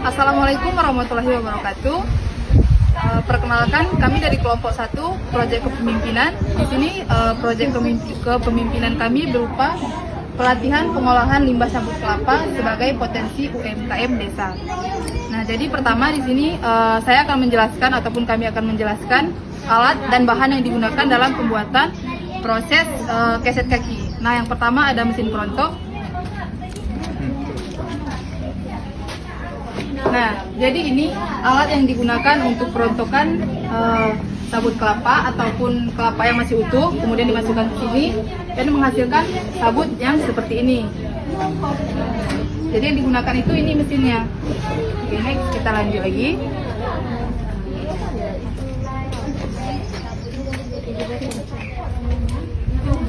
Assalamualaikum warahmatullahi wabarakatuh. Perkenalkan, kami dari kelompok 1 proyek kepemimpinan. Di sini proyek kepemimpinan kami berupa pelatihan pengolahan limbah sabut kelapa sebagai potensi UMKM desa. Nah, jadi pertama di sini saya akan menjelaskan ataupun kami akan menjelaskan alat dan bahan yang digunakan dalam pembuatan proses keset kaki. Nah, yang pertama ada mesin perontok. Nah, jadi ini alat yang digunakan untuk perontokan sabut kelapa ataupun kelapa yang masih utuh, kemudian dimasukkan ke sini dan menghasilkan sabut yang seperti ini. Jadi yang digunakan itu ini mesinnya. Oke, next kita lanjut lagi.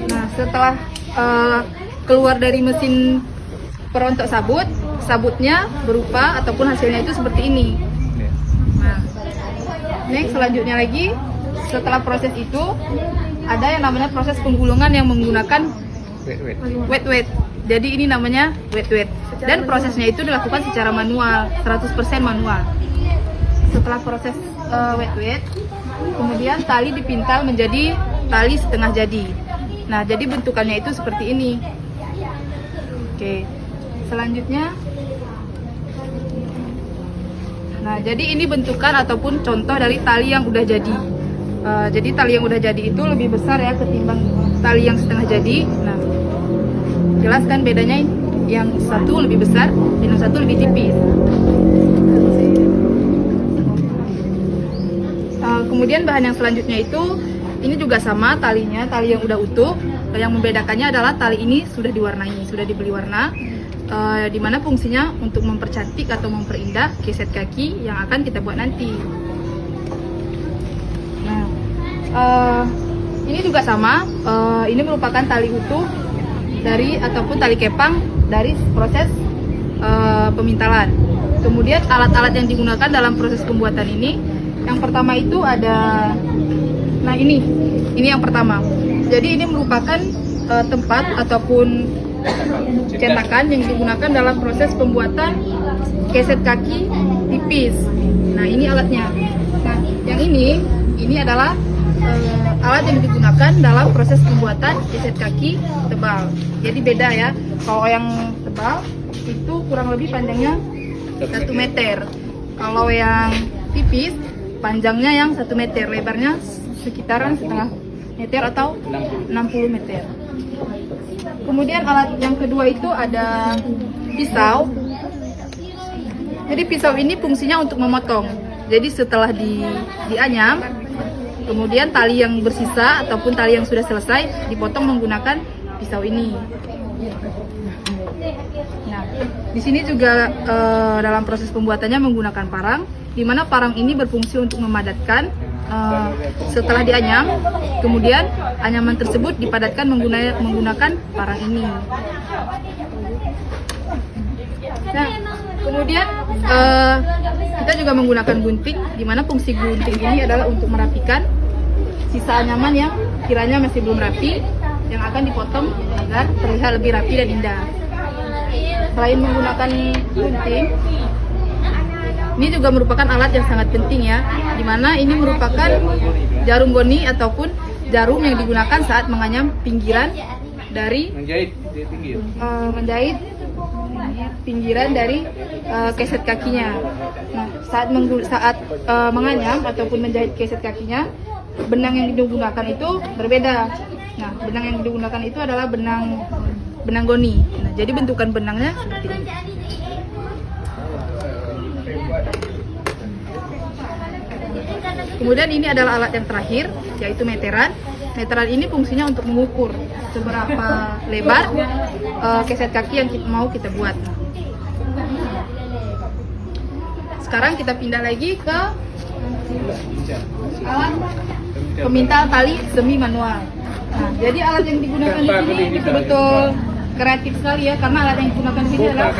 Nah, setelah keluar dari mesin perontok sabut, sabutnya berupa ataupun hasilnya itu seperti ini. Nah, next selanjutnya lagi, setelah proses itu ada yang namanya proses penggulungan yang menggunakan wet. Jadi ini namanya wet. Dan prosesnya itu dilakukan secara manual, 100% manual. Setelah proses wet, kemudian tali dipintal menjadi tali setengah jadi. Nah, jadi bentukannya itu seperti ini. Oke. Selanjutnya, nah jadi ini bentukan ataupun contoh dari tali yang udah jadi. Jadi tali yang udah jadi itu lebih besar ya ketimbang tali yang setengah jadi. Nah, jelaskan bedanya, yang satu lebih besar dan yang satu lebih tipis. Kemudian bahan yang selanjutnya itu ini juga sama talinya, tali yang udah utuh. Yang membedakannya adalah tali ini sudah diwarnai, sudah dibeli warna. Di mana fungsinya untuk mempercantik atau memperindah keset kaki yang akan kita buat nanti. Nah, ini juga sama. Ini merupakan tali utuh dari ataupun tali kepang dari proses pemintalan. Kemudian alat-alat yang digunakan dalam proses pembuatan ini, yang pertama itu ada, nah ini yang pertama. Jadi ini merupakan tempat ataupun cetakan yang digunakan dalam proses pembuatan keset kaki tipis. Nah, ini alatnya. Nah, yang ini adalah alat yang digunakan dalam proses pembuatan keset kaki tebal. Jadi beda ya. Kalau yang tebal itu kurang lebih panjangnya 1 meter. Kalau yang tipis panjangnya yang 1 meter, lebarnya sekitaran setengah meter atau 60 meter. Kemudian alat yang kedua itu ada pisau. Jadi pisau ini fungsinya untuk memotong. Jadi setelah dianyam, kemudian tali yang bersisa ataupun tali yang sudah selesai dipotong menggunakan pisau ini. Nah, di sini juga dalam proses pembuatannya menggunakan parang, di mana parang ini berfungsi untuk memadatkan. Setelah dianyam, kemudian anyaman tersebut dipadatkan menggunakan parang ini. Nah, kemudian kita juga menggunakan gunting, di mana fungsi gunting ini adalah untuk merapikan sisa anyaman yang kiranya masih belum rapi, yang akan dipotong agar terlihat lebih rapi dan indah. Selain menggunakan gunting, ini juga merupakan alat yang sangat penting ya, di mana ini merupakan jarum goni ataupun jarum yang digunakan saat menganyam pinggiran dari menjahit pinggiran dari keset kakinya. Nah, saat menganyam ataupun menjahit keset kakinya, benang yang digunakan itu berbeda. Nah, benang yang digunakan itu adalah benang goni. Nah, jadi bentukan benangnya seperti ini. Kemudian ini adalah alat yang terakhir, yaitu meteran. Meteran ini fungsinya untuk mengukur seberapa lebar keset kaki yang mau kita buat. Sekarang kita pindah lagi ke alat pemintal tali semi manual. Nah, jadi alat yang digunakan di sini betul-betul kreatif sekali ya, karena alat yang digunakan di sini adalah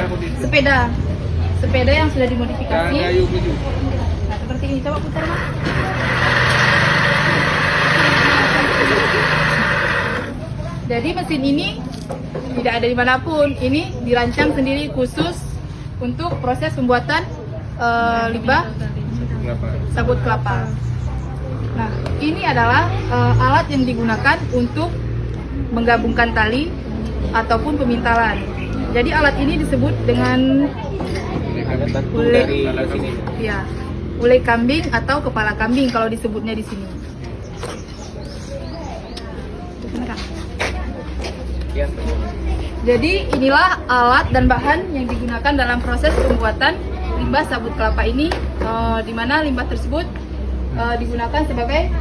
sepeda yang sudah dimodifikasi. Nah, seperti ini, coba putar Mas. Jadi mesin ini tidak ada dimanapun, ini dirancang sendiri khusus untuk proses pembuatan limbah sabut kelapa. Nah, ini adalah alat yang digunakan untuk menggabungkan tali ataupun pemintalan. Jadi alat ini disebut dengan ulei kambing atau kepala kambing kalau disebutnya di sini. Jadi inilah alat dan bahan yang digunakan dalam proses pembuatan limbah sabut kelapa ini, di mana limbah tersebut digunakan sebagai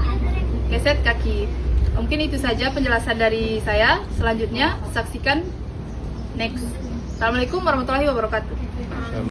keset kaki. Mungkin itu saja penjelasan dari saya. Selanjutnya saksikan next. Assalamualaikum warahmatullahi wabarakatuh.